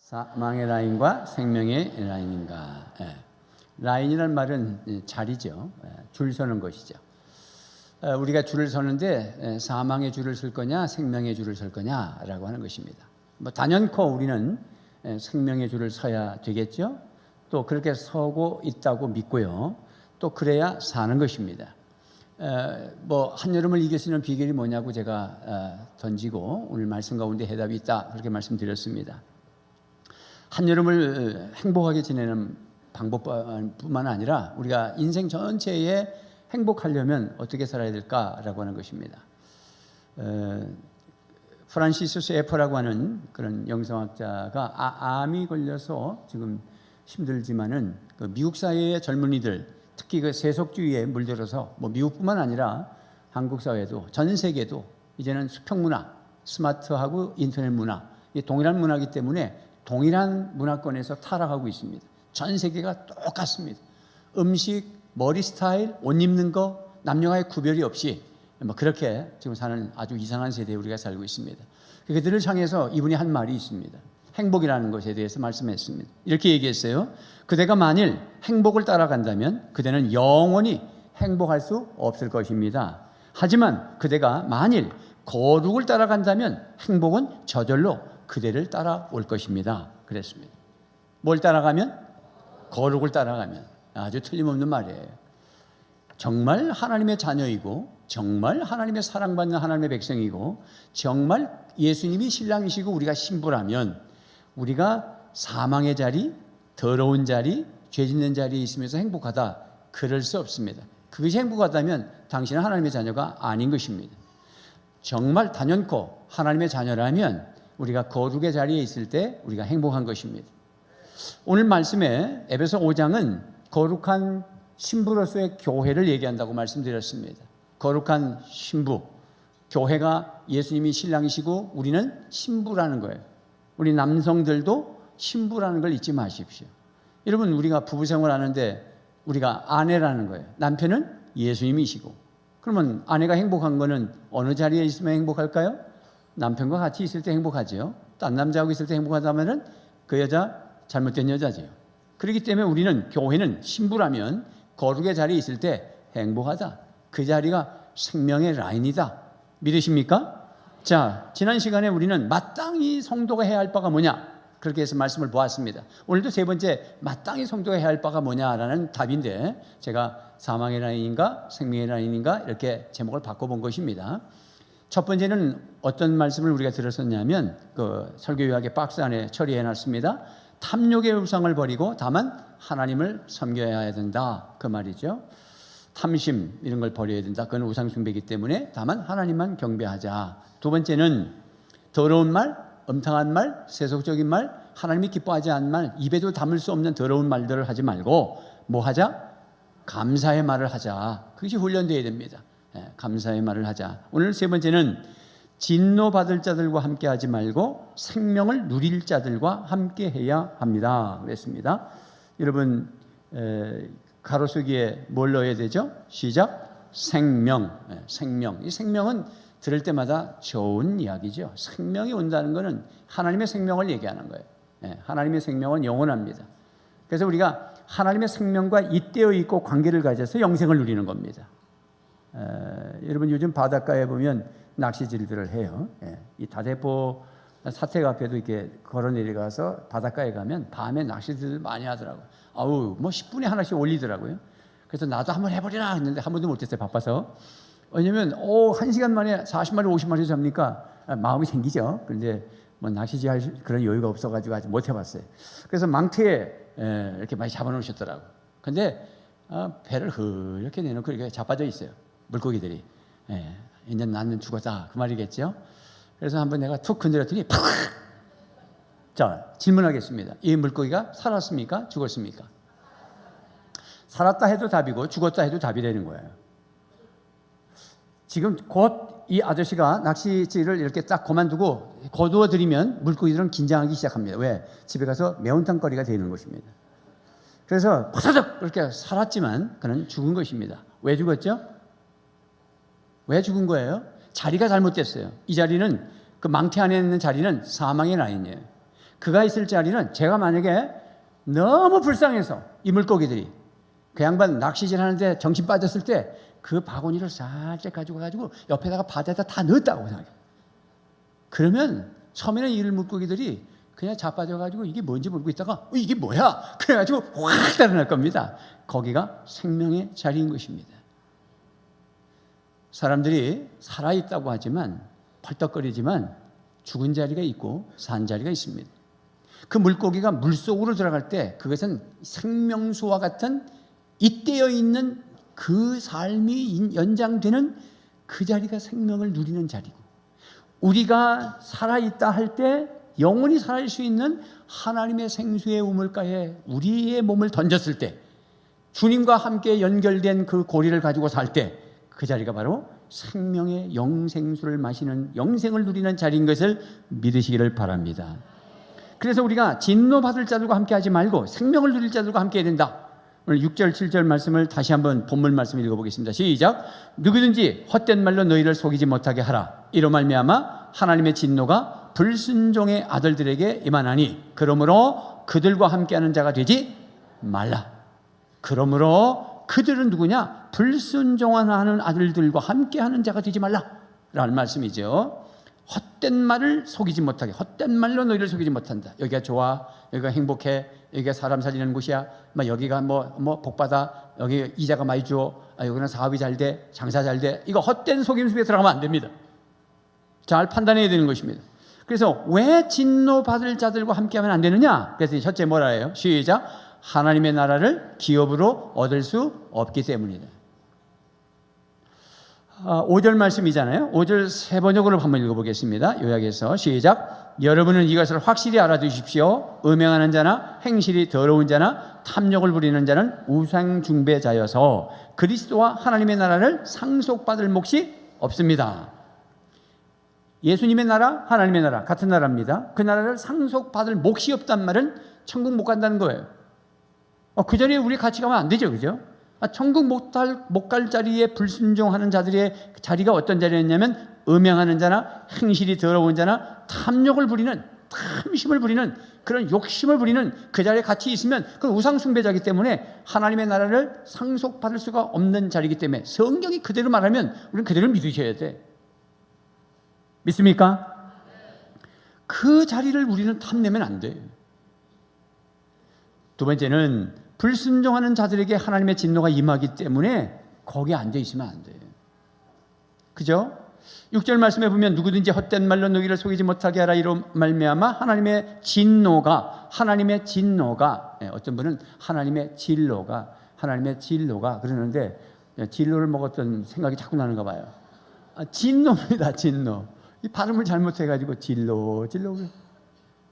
사망의 라인과 생명의 라인인가. 라인이라는 말은 자리죠. 줄 서는 것이죠. 우리가 줄을 서는데 사망의 줄을 설 거냐 생명의 줄을 설 거냐라고 하는 것입니다. 단연코 우리는 생명의 줄을 서야 되겠죠. 또 그렇게 서고 있다고 믿고요. 또 그래야 사는 것입니다. 한여름을 이길 수 있는 비결이 뭐냐고 제가 던지고 오늘 말씀 가운데 해답이 있다 그렇게 말씀드렸습니다. 한여름을 행복하게 지내는 방법뿐만 아니라 우리가 인생 전체에 행복하려면 어떻게 살아야 될까라고 하는 것입니다. 프란시스 셰퍼라고 하는 그런 영성학자가 암이 걸려서 지금 힘들지만은 그 미국 사회의 젊은이들, 특히 그 세속주의에 물들어서 미국뿐만 아니라 한국 사회도 전 세계도 이제는 수평 문화, 스마트하고 인터넷 문화, 동일한 문화이기 때문에 동일한 문화권에서 타락하고 있습니다. 전 세계가 똑같습니다. 음식, 머리 스타일, 옷 입는 거, 남녀와의 구별이 없이 그렇게 지금 사는 아주 이상한 세대에 우리가 살고 있습니다. 그들을 향해서 이분이 한 말이 있습니다. 행복이라는 것에 대해서 말씀했습니다. 이렇게 얘기했어요. 그대가 만일 행복을 따라간다면 그대는 영원히 행복할 수 없을 것입니다. 하지만 그대가 만일 거룩을 따라간다면 행복은 저절로 그대를 따라올 것입니다. 그랬습니다. 뭘 따라가면? 거룩을 따라가면. 아주 틀림없는 말이에요. 정말 하나님의 자녀이고 정말 하나님의 사랑받는 하나님의 백성이고 정말 예수님이 신랑이시고 우리가 신부라면 우리가 사망의 자리, 더러운 자리, 죄 짓는 자리에 있으면서 행복하다. 그럴 수 없습니다. 그것이 행복하다면 당신은 하나님의 자녀가 아닌 것입니다. 정말 단연코 하나님의 자녀라면 우리가 거룩의 자리에 있을 때 우리가 행복한 것입니다. 오늘 말씀에 에베소 5장은 거룩한 신부로서의 교회를 얘기한다고 말씀드렸습니다. 거룩한 신부, 교회가 예수님이 신랑이시고 우리는 신부라는 거예요. 우리 남성들도 신부라는 걸 잊지 마십시오. 여러분, 우리가 부부 생활하는데 우리가 아내라는 거예요. 남편은 예수님이시고. 그러면 아내가 행복한 거는 어느 자리에 있으면 행복할까요? 남편과 같이 있을 때 행복하죠. 딴 남자하고 있을 때 행복하다면 그 여자 잘못된 여자죠. 그렇기 때문에 우리는 교회는 신부라면 거룩의 자리에 있을 때 행복하다. 그 자리가 생명의 라인이다. 믿으십니까? 자, 지난 시간에 우리는 마땅히 성도가 해야 할 바가 뭐냐? 그렇게 해서 말씀을 보았습니다. 오늘도 세 번째 마땅히 성도가 해야 할 바가 뭐냐라는 답인데 제가 사망의 라인인가 생명의 라인인가 이렇게 제목을 바꿔본 것입니다. 첫 번째는 어떤 말씀을 우리가 들었었냐면 그 설교 요약의 박스 안에 처리해놨습니다. 탐욕의 우상을 버리고 다만 하나님을 섬겨야 된다. 그 말이죠. 탐심 이런 걸 버려야 된다. 그건 우상 숭배이기 때문에 다만 하나님만 경배하자. 두 번째는 더러운 말, 음탕한 말, 세속적인 말, 하나님이 기뻐하지 않는 말, 입에도 담을 수 없는 더러운 말들을 하지 말고 뭐 하자? 감사의 말을 하자. 그것이 훈련되어야 됩니다. 감사의 말을 하자. 오늘 세 번째는 진노받을 자들과 함께 하지 말고 생명을 누릴 자들과 함께 해야 합니다. 그랬습니다. 여러분 가로수기에 뭘 넣어야 되죠? 시작. 생명. 생명. 이 생명은 들을 때마다 좋은 이야기죠. 생명이 온다는 것은 하나님의 생명을 얘기하는 거예요. 하나님의 생명은 영원합니다. 그래서 우리가 하나님의 생명과 잇대어 있고 관계를 가져서 영생을 누리는 겁니다. 여러분 요즘 바닷가에 보면 낚시질들을 해요. 이 다대포 사택 앞에도 이렇게 걸어 내려가서 바닷가에 가면 밤에 낚시들 많이 하더라고요. 10분에 하나씩 올리더라고요. 그래서 나도 한번 해보리라 했는데 한 번도 못했어요. 바빠서. 왜냐면 1시간 만에 40마리 50마리 잡니까 마음이 생기죠. 그런데 낚시질 할 그런 여유가 없어가지고 아직 못 해봤어요. 그래서 망태에 이렇게 많이 잡아놓으셨더라고요. 근데 배를 이렇게 내놓고 이렇게 자빠져 있어요. 물고기들이. 이제 나는 죽었다. 그 말이겠죠. 그래서 한번 내가 툭 건드렸더니 팍! 자, 질문하겠습니다. 이 물고기가 살았습니까? 죽었습니까? 살았다 해도 답이고 죽었다 해도 답이 되는 거예요. 지금 곧 이 아저씨가 낚시질을 이렇게 딱 그만두고 거두어 드리면 물고기들은 긴장하기 시작합니다. 왜? 집에 가서 매운탕거리가 되는 것입니다. 그래서 파사득 이렇게 살았지만 그는 죽은 것입니다. 왜 죽었죠? 왜 죽은 거예요? 자리가 잘못됐어요. 이 자리는 그 망태 안에 있는 자리는 사망의 라인이에요. 그가 있을 자리는 제가 만약에 너무 불쌍해서 이 물고기들이 그 양반 낚시질 하는데 정신 빠졌을 때 그 바구니를 살짝 가지고 옆에다가 바다에다 다 넣었다고 생각해요. 그러면 처음에는 이 물고기들이 그냥 자빠져가지고 이게 뭔지 모르고 있다가 이게 뭐야? 그래가지고 확 달아날 겁니다. 거기가 생명의 자리인 것입니다. 사람들이 살아있다고 하지만 펄떡거리지만 죽은 자리가 있고 산 자리가 있습니다. 그 물고기가 물속으로 들어갈 때 그것은 생명수와 같은 잇대어 있는 그 삶이 연장되는 그 자리가 생명을 누리는 자리고, 우리가 살아있다 할 때 영원히 살아있을 수 있는 하나님의 생수의 우물가에 우리의 몸을 던졌을 때 주님과 함께 연결된 그 고리를 가지고 살 때 그 자리가 바로 생명의 영생수를 마시는, 영생을 누리는 자리인 것을 믿으시기를 바랍니다. 그래서 우리가 진노받을 자들과 함께 하지 말고 생명을 누릴 자들과 함께 해야 된다. 오늘 6절 7절 말씀을 다시 한번 본문 말씀 읽어보겠습니다. 시작. 누구든지 헛된 말로 너희를 속이지 못하게 하라. 이로 말미암아 하나님의 진노가 불순종의 아들들에게 임하나니 그러므로 그들과 함께하는 자가 되지 말라. 그러므로 그들은 누구냐? 불순종하는 아들들과 함께하는 자가 되지 말라라는 말씀이죠. 헛된 말을 속이지 못하게, 헛된 말로 너희를 속이지 못한다. 여기가 좋아, 여기가 행복해, 여기가 사람 살리는 곳이야, 여기가 뭐 복받아, 여기 이자가 많이 줘, 여기는 사업이 잘 돼, 장사 잘 돼. 이거 헛된 속임 속에 들어가면 안 됩니다. 잘 판단해야 되는 것입니다. 그래서 왜 진노받을 자들과 함께하면 안 되느냐? 그래서 첫째 뭐라 해요? 시작. 하나님의 나라를 기업으로 얻을 수 없기 때문이다. 5절 말씀이잖아요. 5절 세 번역으로 한번 읽어보겠습니다. 요약해서 시작. 여러분은 이것을 확실히 알아두십시오. 음행하는 자나 행실이 더러운 자나 탐욕을 부리는 자는 우상 숭배자여서 그리스도와 하나님의 나라를 상속받을 몫이 없습니다. 예수님의 나라, 하나님의 나라 같은 나라입니다. 그 나라를 상속받을 몫이 없단 말은 천국 못 간다는 거예요. 그 자리에 우리 같이 가면 안 되죠, 그죠? 천국 못 갈 자리에 불순종하는 자들의 자리가 어떤 자리였냐면 음행하는 자나 행실이 더러운 자나 탐욕을 부리는, 탐심을 부리는, 그런 욕심을 부리는 그 자리에 같이 있으면 그건 우상숭배자이기 때문에 하나님의 나라를 상속받을 수가 없는 자리이기 때문에 성경이 그대로 말하면 우리는 그대로 믿으셔야 돼. 믿습니까? 그 자리를 우리는 탐내면 안 돼요. 두 번째는 불순종하는 자들에게 하나님의 진노가 임하기 때문에 거기에 앉아 있으면 안 돼요. 그죠? 6절 말씀에 보면 누구든지 헛된 말로 너희를 속이지 못하게 하라. 이로 말미암아 하나님의 진노가 어떤 분은 하나님의 진로가 그러는데 진로를 먹었던 생각이 자꾸 나는가 봐요. 진노입니다. 진노. 이 발음을 잘못해가지고 진로.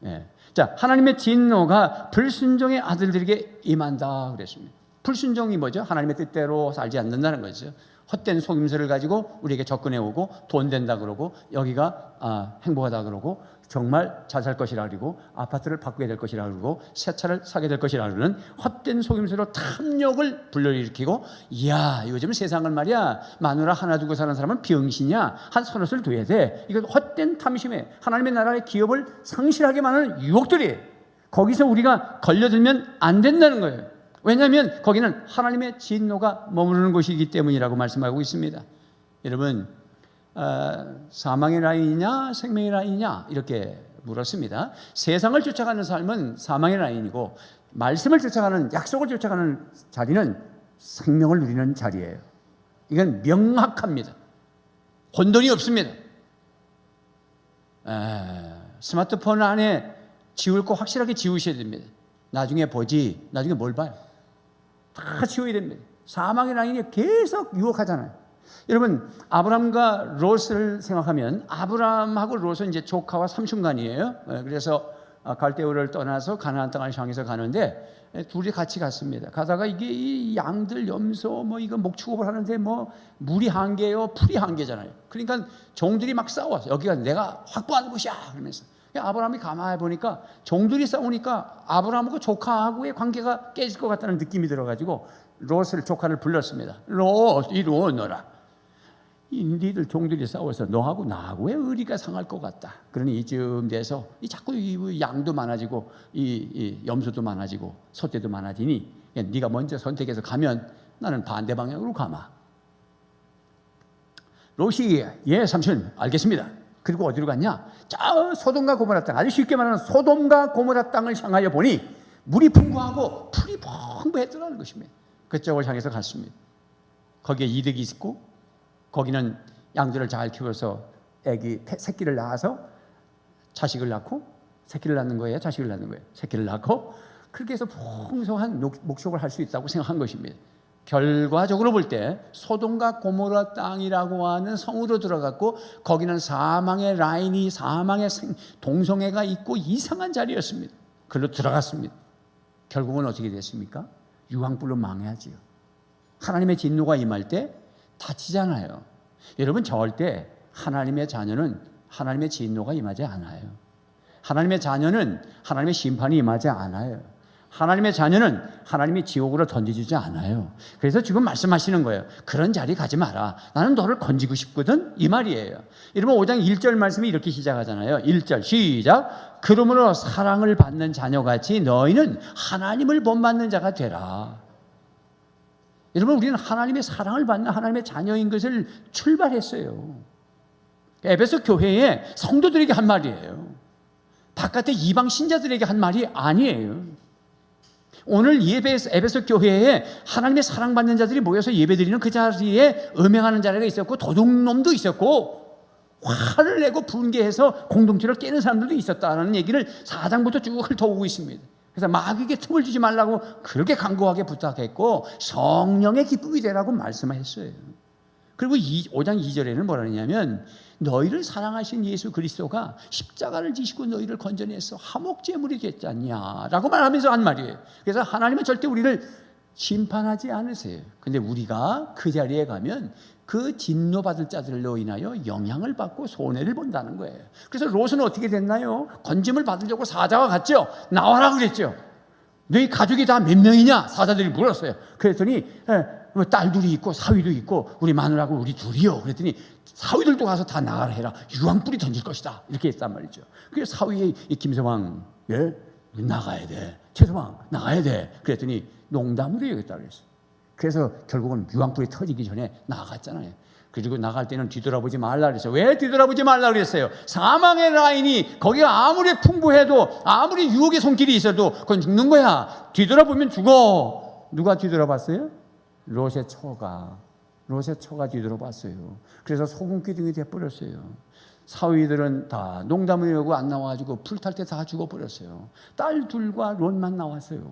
예. 자, 하나님의 진노가 불순종의 아들들에게 임한다 그랬습니다. 불순종이 뭐죠? 하나님의 뜻대로 살지 않는다는 거죠. 헛된 속임수를 가지고 우리에게 접근해 오고 돈 된다 그러고 여기가 행복하다 그러고 정말 잘 살 것이라 그러고 아파트를 바꾸게 될 것이라 그러고 새 차를 사게 될 것이라 그러는 헛된 속임수로 탐욕을 불러일으키고, 이야 요즘 세상을 말이야 마누라 하나 두고 사는 사람은 병신이야, 한 서너를 둬야 돼. 이거 헛된 탐심에 하나님의 나라의 기업을 상실하게 만드는 유혹들이, 거기서 우리가 걸려들면 안 된다는 거예요. 왜냐하면 거기는 하나님의 진노가 머무르는 곳이기 때문이라고 말씀하고 있습니다. 여러분, 사망의 라인이냐 생명의 라인이냐 이렇게 물었습니다. 세상을 쫓아가는 삶은 사망의 라인이고 말씀을 쫓아가는, 약속을 쫓아가는 자리는 생명을 누리는 자리예요. 이건 명확합니다. 혼돈이 없습니다. 스마트폰 안에 지울 거 확실하게 지우셔야 됩니다. 나중에 보지, 나중에 뭘 봐요? 다 지워야 됩니다. 사망의 라인이 계속 유혹하잖아요. 여러분, 아브람과 롯을 생각하면 아브람하고 롯은 이제 조카와 삼촌간이에요. 그래서 갈대우를 떠나서 가나안 땅을 향해서 가는데 둘이 같이 갔습니다. 가다가 이게 이 양들 염소 이거 목축업을 하는데 물이 한계요, 풀이 한계잖아요. 그러니까 종들이 막 싸워서 여기가 내가 확보하는 곳이야 그러면서 아브라함이 가만히 보니까 종들이 싸우니까 아브라함하고 조카하고의 관계가 깨질 것 같다는 느낌이 들어가지고 롯을, 조카를 불렀습니다. 롯, 이리 오너라. 니들 종들이 싸워서 너하고 나하고 왜 의리가 상할 것 같다. 그러니 이쯤 돼서 자꾸 이 양도 많아지고 이 염소도 많아지고 소떼도 많아지니 네가 먼저 선택해서 가면 나는 반대 방향으로 가마. 롯이 예 삼촌 알겠습니다. 그리고 어디로 갔냐? 저 소돔과 고모라 땅, 아주 쉽게 말하는 소돔과 고모라 땅을 향하여 보니 물이 풍부하고 풀이 풍부했더라는 것입니다. 그쪽을 향해서 갔습니다. 거기에 이득이 있고 거기는 양들을 잘 키워서 새끼를 낳아서 자식을 낳고 새끼를 낳는 거예요? 자식을 낳는 거예요? 새끼를 낳고 그렇게 해서 풍성한 목욕을 할 수 있다고 생각한 것입니다. 결과적으로 볼 때 소돔과 고모라 땅이라고 하는 성으로 들어갔고 거기는 사망의 라인이 사망의 동성애가 있고 이상한 자리였습니다. 그걸로 들어갔습니다. 결국은 어떻게 됐습니까? 유황불로 망해야지요. 하나님의 진노가 임할 때 다치잖아요. 여러분 절대 하나님의 자녀는 하나님의 진노가 임하지 않아요. 하나님의 자녀는 하나님의 심판이 임하지 않아요. 하나님의 자녀는 하나님이 지옥으로 던져주지 않아요. 그래서 지금 말씀하시는 거예요. 그런 자리 가지 마라. 나는 너를 건지고 싶거든. 이 말이에요. 여러분 5장 1절 말씀이 이렇게 시작하잖아요. 1절 시작. 그러므로 사랑을 받는 자녀같이 너희는 하나님을 본받는 자가 되라. 여러분 우리는 하나님의 사랑을 받는 하나님의 자녀인 것을 출발했어요. 에베소 교회에 성도들에게 한 말이에요. 바깥에 이방 신자들에게 한 말이 아니에요. 오늘 에베소 교회에 하나님의 사랑받는 자들이 모여서 예배드리는 그 자리에 음행하는 자리가 있었고 도둑놈도 있었고 화를 내고 분개해서 공동체를 깨는 사람들도 있었다는 얘기를 4장부터 쭉 훑어오고 있습니다. 그래서 마귀에게 틈을 주지 말라고 그렇게 간곡하게 부탁했고 성령의 기쁨이 되라고 말씀했어요. 그리고 5장 2절에는 뭐라 하냐면 너희를 사랑하신 예수 그리스도가 십자가를 지시고 너희를 건져내서 화목제물이 됐지 않냐라고 말하면서 한 말이에요. 그래서 하나님은 절대 우리를 심판하지 않으세요. 근데 우리가 그 자리에 가면 그 진노받을 자들로 인하여 영향을 받고 손해를 본다는 거예요. 그래서 롯은 어떻게 됐나요? 건짐을 받으려고 사자와 갔죠. 나와라 그랬죠. 너희 가족이 다 몇 명이냐? 사자들이 물었어요. 그랬더니 딸 둘이 있고 사위도 있고 우리 마누라고 우리 둘이요. 그랬더니 사위들도 가서 다 나가라 해라. 유황불이 던질 것이다. 이렇게 했단 말이죠. 그래서 사위의 김서방 나가야 돼. 최서방 나가야 돼. 그랬더니 농담으로 여겼다 그랬어요. 그래서 결국은 유황불이 터지기 전에 나갔잖아요. 그리고 나갈 때는 뒤돌아보지 말라 그랬어요. 왜 뒤돌아보지 말라 그랬어요? 사망의 라인이 거기가 아무리 풍부해도 아무리 유혹의 손길이 있어도 그건 죽는 거야. 뒤돌아보면 죽어. 누가 뒤돌아봤어요? 롯의 처가 뒤돌아봤어요. 그래서 소금기둥이 돼버렸어요. 사위들은 다 농담을 여고 안 나와가지고 불 탈 때 다 죽어버렸어요. 딸 둘과 롯만 나왔어요.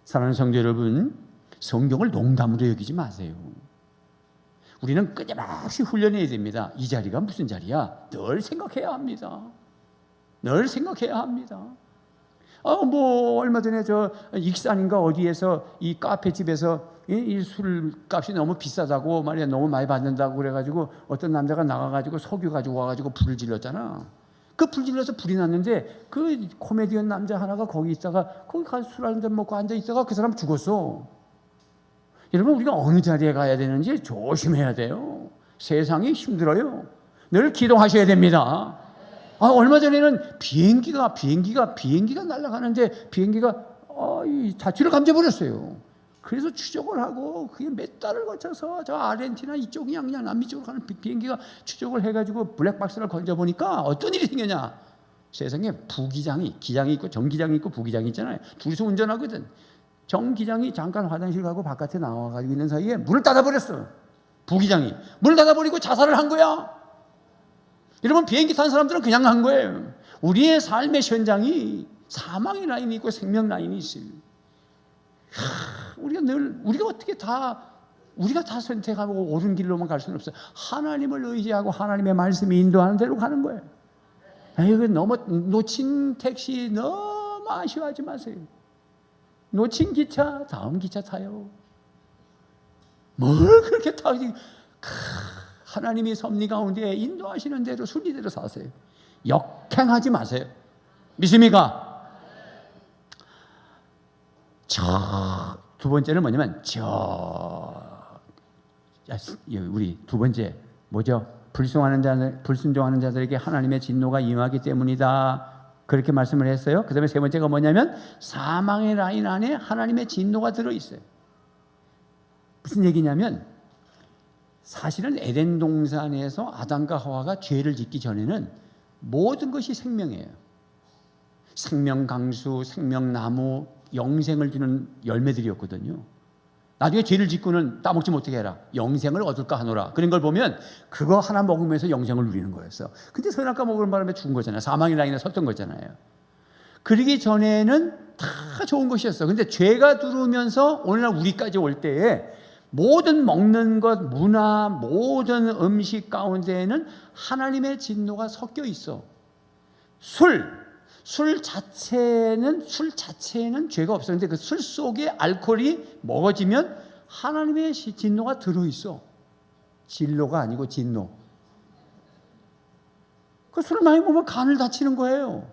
사랑하는 성도 여러분, 성경을 농담으로 여기지 마세요. 우리는 끊임없이 훈련해야 됩니다. 이 자리가 무슨 자리야? 늘 생각해야 합니다. 늘 생각해야 합니다. 얼마 전에 익산인가 어디에서 이 카페집에서 이 술값이 너무 비싸다고 말이야, 너무 많이 받는다고 그래가지고 어떤 남자가 나가가지고 석유 가지고 와가지고 불을 질렀잖아. 그 불 질러서 불이 났는데 그 코미디언 남자 하나가 거기 있다가 거기 가서 술 한 잔 먹고 앉아 있다가 그 사람 죽었어. 여러분 우리가 어느 자리에 가야 되는지 조심해야 돼요. 세상이 힘들어요. 늘 기도하셔야 됩니다. 얼마 전에는 비행기가 날아가는데 비행기가 이 자취를 감져버렸어요. 그래서 추적을 하고 그게 몇 달을 거쳐서 저 아르헨티나 이쪽이 그냥 남미 쪽으로 가는 비행기가 추적을 해가지고 블랙박스를 건져보니까 어떤 일이 생겼냐. 세상에 기장이 있고 정기장이 있고 부기장이 있잖아요. 둘이서 운전하거든. 정기장이 잠깐 화장실 가고 바깥에 나와가지고 있는 사이에 문을 닫아버렸어. 부기장이 문을 닫아버리고 자살을 한 거야. 여러분 비행기 탄 사람들은 그냥 한 거예요. 우리의 삶의 현장이 사망의 라인이 있고 생명 라인이 있어요. 우리가 다 선택하고 옳은 길로만 갈 수는 없어요. 하나님을 의지하고 하나님의 말씀이 인도하는 대로 가는 거예요. 너무 놓친 택시 너무 아쉬워하지 마세요. 놓친 기차 다음 기차 타요. 뭘 그렇게 타지? 하나님이 섭리 가운데 인도하시는 대로 순리대로 사세요. 역행하지 마세요. 믿습니까? 두 번째는 뭐냐면 우리 두 번째 뭐죠? 불순종하는 자들에게 하나님의 진노가 임하기 때문이다. 그렇게 말씀을 했어요. 그 다음에 세 번째가 뭐냐면 사망의 라인 안에 하나님의 진노가 들어있어요. 무슨 얘기냐면 사실은 에덴 동산에서 아담과 하와가 죄를 짓기 전에는 모든 것이 생명이에요. 생명강수, 생명나무, 영생을 주는 열매들이었거든요. 나중에 죄를 짓고는 따먹지 못하게 해라. 영생을 얻을까 하노라. 그런 걸 보면 그거 하나 먹으면서 영생을 누리는 거였어. 근데 선악과 먹은 바람에 죽은 거잖아요. 사망의 라인에 섰던 거잖아요. 그러기 전에는 다 좋은 것이었어. 근데 죄가 들어오면서 오늘날 우리까지 올 때에 모든 먹는 것, 문화, 모든 음식 가운데에는 하나님의 진노가 섞여 있어. 술 자체는 죄가 없어. 근데 그 술 속에 알코올이 먹어지면 하나님의 진노가 들어있어. 진로가 아니고 진노. 그 술을 많이 먹으면 간을 다치는 거예요.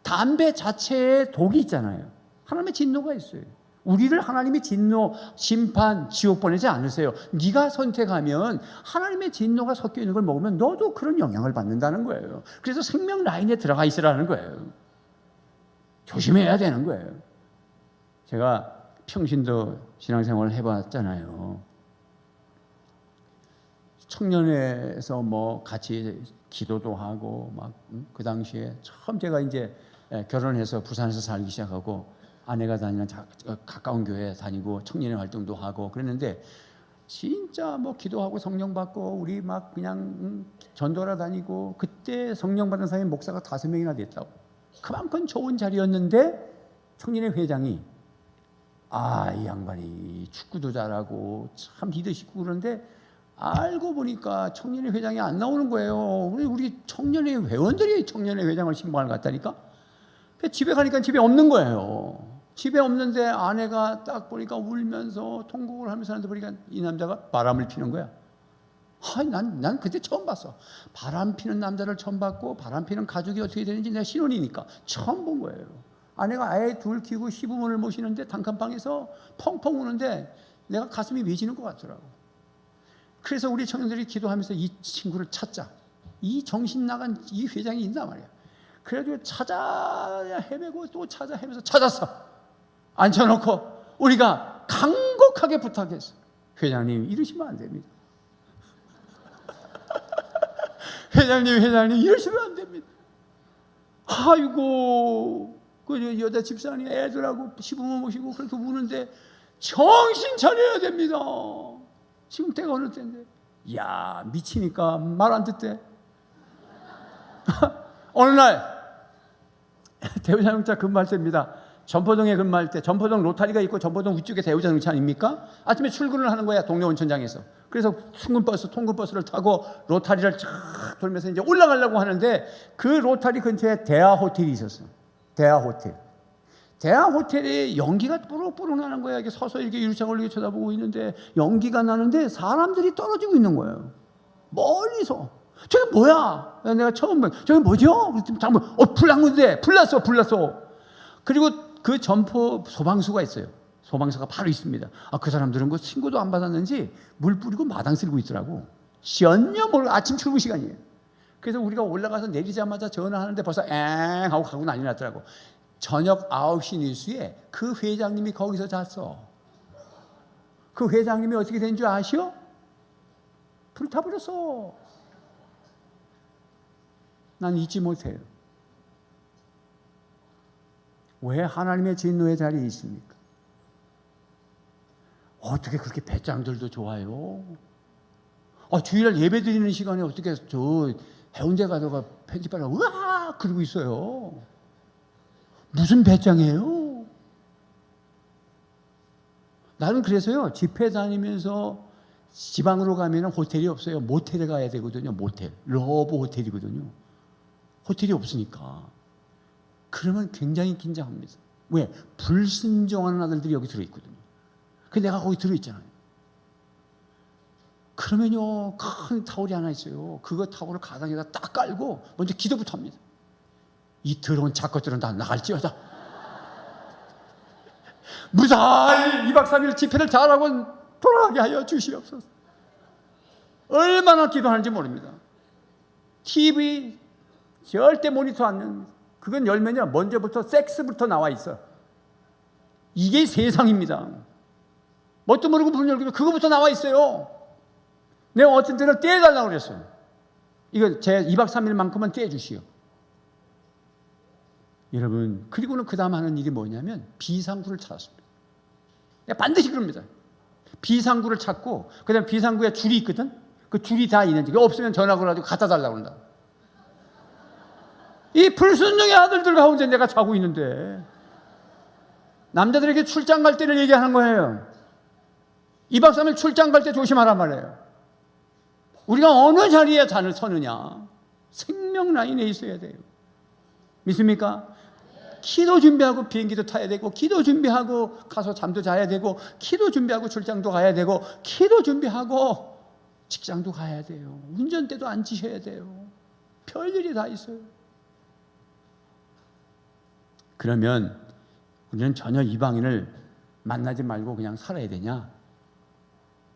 담배 자체에 독이 있잖아요. 하나님의 진노가 있어요. 우리를 하나님의 진노, 심판, 지옥 보내지 않으세요. 네가 선택하면 하나님의 진노가 섞여 있는 걸 먹으면 너도 그런 영향을 받는다는 거예요. 그래서 생명 라인에 들어가 있으라는 거예요. 조심해야 되는 거예요. 제가 평신도 신앙생활을 해봤잖아요. 청년회에서 뭐 같이 기도도 하고 막 그 당시에 처음 제가 이제 결혼해서 부산에서 살기 시작하고 아내가 다니는 가까운 교회 다니고 청년회 활동도 하고 그랬는데 진짜 뭐 기도하고 성령 받고 우리 막 그냥 전도하러 다니고 그때 성령 받은 사람이 목사가 5명이나 됐다고. 그만큼 좋은 자리였는데 청년회 회장이 이 양반이 축구도 잘하고 참 리더십고 그런데 알고 보니까 청년회 회장이 안 나오는 거예요. 우리 청년회 회원들이 청년회 회장을 신방을 갔다니까. 집에 가니까 집에 없는 거예요. 집에 없는데 아내가 딱 보니까 울면서 통곡을 하면서 하는데 보니까 이 남자가 바람을 피는 거야. 난 그때 처음 봤어. 바람 피는 남자를 처음 봤고 바람 피는 가족이 어떻게 되는지 내가 신혼이니까 처음 본 거예요. 아내가 아예 둘 키우고 시부모를 모시는데 단칸방에서 펑펑 우는데 내가 가슴이 맺히는 것 같더라고. 그래서 우리 청년들이 기도하면서 이 친구를 찾자. 이 정신 나간 이 회장이 있단 말이야. 그래가지고 찾아 헤매고 또 찾아 헤매서 찾았어. 앉혀놓고 우리가 간곡하게 부탁했어. 회장님 이러시면 안 됩니다. 회장님 이러시면 안 됩니다. 아이고 그 여자 집사님 애들하고 시부모 모시고 그렇게 우는데 정신 차려야 됩니다. 지금 때가 어느 때인데 야 미치니까 말 안 듣대. 어느 날 대우자동차 근무할 때입니다. 전포동에 근무할 때 전포동 로타리가 있고 전포동 위쪽에 대우자동차 아닙니까? 아침에 출근을 하는 거야 동네 온천장에서. 그래서 통근버스를 타고 로타리를 쫙 돌면서 이제 올라가려고 하는데 그 로타리 근처에 대하 호텔이 있었어. 대하 호텔에 연기가 뽀록뽀록 나는 거야. 이렇게 서서 이렇게 유리창을 이렇게 쳐다보고 있는데 연기가 나는데 사람들이 떨어지고 있는 거예요. 멀리서. 저게 뭐야? 내가 처음 봐. 저게 뭐죠? 잠깐 불났어. 그리고 그 점포 소방수가 있어요. 소방서가 바로 있습니다. 그 사람들은 그 신고도 안 받았는지 물 뿌리고 마당 쓸고 있더라고. 전혀 모르고 아침 출근 시간이에요. 그래서 우리가 올라가서 내리자마자 전화하는데 벌써 엥 하고 가고 난리 났더라고. 저녁 9시 뉴스에 그 회장님이 거기서 잤어. 그 회장님이 어떻게 된 줄 아시오? 불타버렸어. 난 잊지 못해요. 왜 하나님의 진노의 자리에 있습니까? 어떻게 그렇게 배짱들도 좋아요? 주일날 예배 드리는 시간에 어떻게 저 해운대 가다가 편집하라 으아 그러고 있어요. 무슨 배짱이에요? 나는 그래서요 집회 다니면서 지방으로 가면 호텔이 없어요. 모텔에 가야 되거든요. 모텔 러브 호텔이거든요. 호텔이 없으니까 그러면 굉장히 긴장합니다. 왜? 불순종하는 아들들이 여기 들어있거든요. 그 내가 거기 들어있잖아요. 그러면요 큰 타월이 하나 있어요. 그거 타월을 가방에다 딱 깔고 먼저 기도부터 합니다. 이 더러운 작것들은 다 나갈지어다. 무사히 2박 3일 집회를 잘하고 돌아가게 하여 주시옵소서. 얼마나 기도하는지 모릅니다. TV 절대 모니터 안 합니다. 그건 열면요 먼저부터 섹스부터 나와 있어. 이게 세상입니다. 뭣도 모르고 문을 열고 그거부터 나와 있어요. 내가 어떤 때는 떼달라고 그랬어요. 이거 제 2박 3일만큼은 떼주시오. 여러분, 그리고는 그 다음 하는 일이 뭐냐면 비상구를 찾았습니다. 내가 반드시 그럽니다. 비상구를 찾고 그 다음에 비상구에 줄이 있거든. 그 줄이 다 있는지 없으면 전화 걸어가지고 갖다 달라고 그런다. 이 불순종의 아들들 가운데 내가 자고 있는데 남자들에게 출장 갈 때를 얘기하는 거예요. 2박 3일 출장 갈 때 조심하란 말이에요. 우리가 어느 자리에 잔을 서느냐, 생명 라인에 있어야 돼요. 믿습니까? 기도 준비하고 비행기도 타야 되고, 기도 준비하고 가서 잠도 자야 되고, 기도 준비하고 출장도 가야 되고, 기도 준비하고 직장도 가야 돼요. 운전대도 앉으셔야 돼요. 별일이 다 있어요. 그러면 우리는 전혀 이방인을 만나지 말고 그냥 살아야 되냐?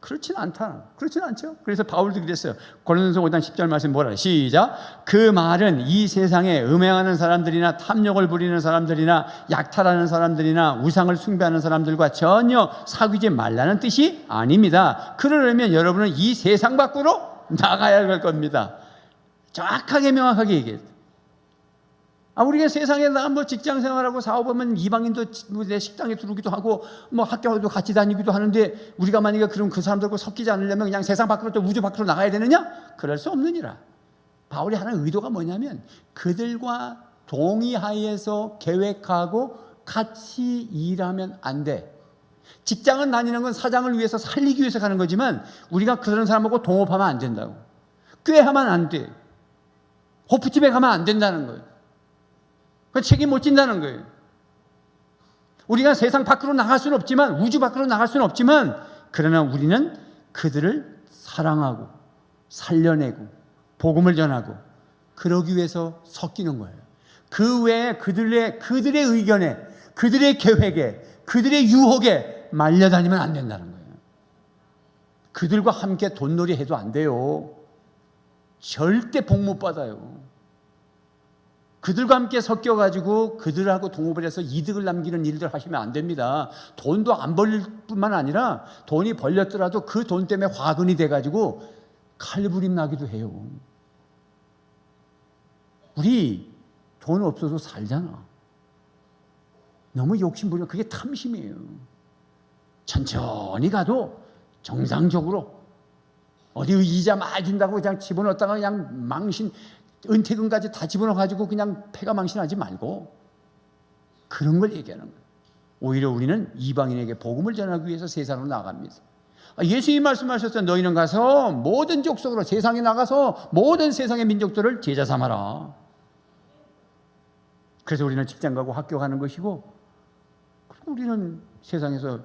그렇진 않다. 그렇진 않죠. 그래서 바울도 그랬어요. 고린도서 5장 10절 말씀 뭐라? 시작. 그 말은 이 세상에 음행하는 사람들이나 탐욕을 부리는 사람들이나 약탈하는 사람들이나 우상을 숭배하는 사람들과 전혀 사귀지 말라는 뜻이 아닙니다. 그러려면 여러분은 이 세상 밖으로 나가야 할 겁니다. 정확하게 명확하게 얘기해요. 우리가 세상에 나가 뭐 직장 생활하고 사업하면 이방인도 내 식당에 들어오기도 하고 뭐 학교도 같이 다니기도 하는데 우리가 만약에 그럼 그 사람들과 섞이지 않으려면 그냥 세상 밖으로 또 우주 밖으로 나가야 되느냐? 그럴 수 없느니라. 바울이 하는 의도가 뭐냐면 그들과 동의하에서 계획하고 같이 일하면 안 돼. 직장은 다니는 건 사장을 위해서 살리기 위해서 가는 거지만 우리가 그런 사람하고 동업하면 안 된다고. 꾀하면 안 돼. 호프집에 가면 안 된다는 거예요. 그 책임 못 진다는 거예요. 우리가 세상 밖으로 나갈 수는 없지만, 우주 밖으로 나갈 수는 없지만, 그러나 우리는 그들을 사랑하고 살려내고 복음을 전하고 그러기 위해서 섞이는 거예요. 그 외에 그들의 의견에, 그들의 계획에, 그들의 유혹에 말려다니면 안 된다는 거예요. 그들과 함께 돈놀이 해도 안 돼요. 절대 복 못 받아요. 그들과 함께 섞여가지고 그들하고 동업을 해서 이득을 남기는 일들 하시면 안 됩니다. 돈도 안 벌릴 뿐만 아니라 돈이 벌렸더라도 그 돈 때문에 화근이 돼가지고 칼부림 나기도 해요. 우리 돈 없어서 살잖아. 너무 욕심부리면 그게 탐심이에요. 천천히 가도 정상적으로 어디 이자 많이 준다고 그냥 집어넣었다가 그냥 망신 은퇴금까지 다 집어넣어가지고 그냥 패가 망신하지 말고 그런 걸 얘기하는 거예요. 오히려 우리는 이방인에게 복음을 전하기 위해서 세상으로 나갑니다. 예수님이 말씀하셨어요. 너희는 가서 모든 족속으로 세상에 나가서 모든 세상의 민족들을 제자 삼아라. 그래서 우리는 직장 가고 학교 가는 것이고 그리고 우리는 세상에서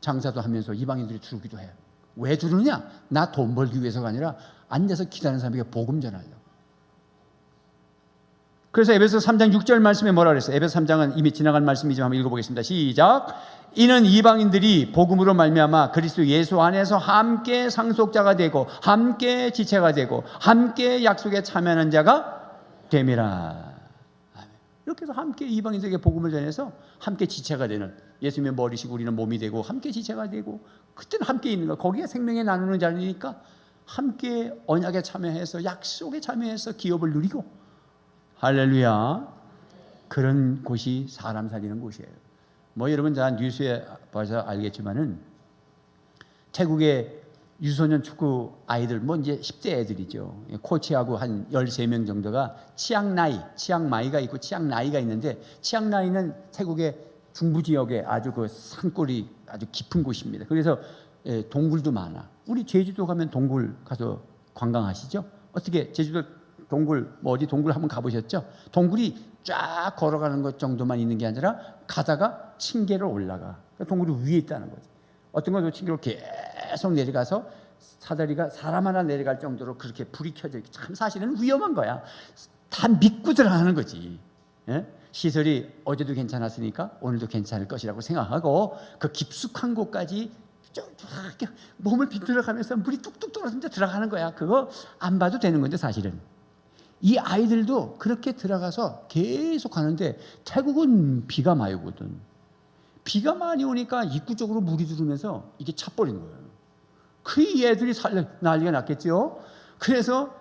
장사도 하면서 이방인들이 들어오기도 해요. 왜 들으느냐? 나 돈 벌기 위해서가 아니라 앉아서 기다리는 사람에게 복음 전하려고. 그래서 에베소 3장 6절 말씀에 뭐라 그랬어요? 에베소 3장은 이미 지나간 말씀이지만 한번 읽어보겠습니다. 시작. 이는 이방인들이 복음으로 말미암아 그리스도 예수 안에서 함께 상속자가 되고 함께 지체가 되고 함께 약속에 참여하는 자가 됨이라. 이렇게 해서 함께 이방인들에게 복음을 전해서 함께 지체가 되는, 예수님의 머리시고 우리는 몸이 되고 함께 지체가 되고, 그때는 함께 있는 거. 거기에 생명에 나누는 자리니까 함께 언약에 참여해서 약속에 참여해서 기업을 누리고, 할렐루야. 그런 곳이 사람 살리는 곳이에요. 뭐 여러분 다 뉴스에 봐서 알겠지만은 태국의 유소년 축구 아이들, 뭐 이제 10대 애들이죠. 코치하고 한 13명 정도가 치앙마이가 있고 치앙라이가 있는데, 치앙라이는 태국의 중부 지역에 아주 그 산골이 아주 깊은 곳입니다. 그래서 동굴도 많아. 우리 제주도 가면 동굴 가서 관광하시죠? 어떻게 제주도 동굴, 뭐 어디 동굴 한번 가보셨죠? 동굴이 쫙 걸어가는 것 정도만 있는 게 아니라 가다가 층계로 올라가. 동굴이 위에 있다는 거죠. 어떤 것도 층계로 계속 내려가서 사다리가 사람 하나 내려갈 정도로 그렇게 불이 켜져 있고, 참 사실은 위험한 거야. 다 믿고 들어가는 거지. 예? 시설이 어제도 괜찮았으니까 오늘도 괜찮을 것이라고 생각하고 그 깊숙한 곳까지 쭉 이렇게 몸을 비틀어가면서 물이 뚝뚝 떨어지는데 들어가는 거야. 그거 안 봐도 되는 건데 사실은 이 아이들도 그렇게 들어가서 계속 가는데 태국은 비가 많이 오거든. 비가 많이 오니까 입구 쪽으로 물이 들어오면서 이게 차버린 거예요. 그 애들이 난리가 났겠죠. 그래서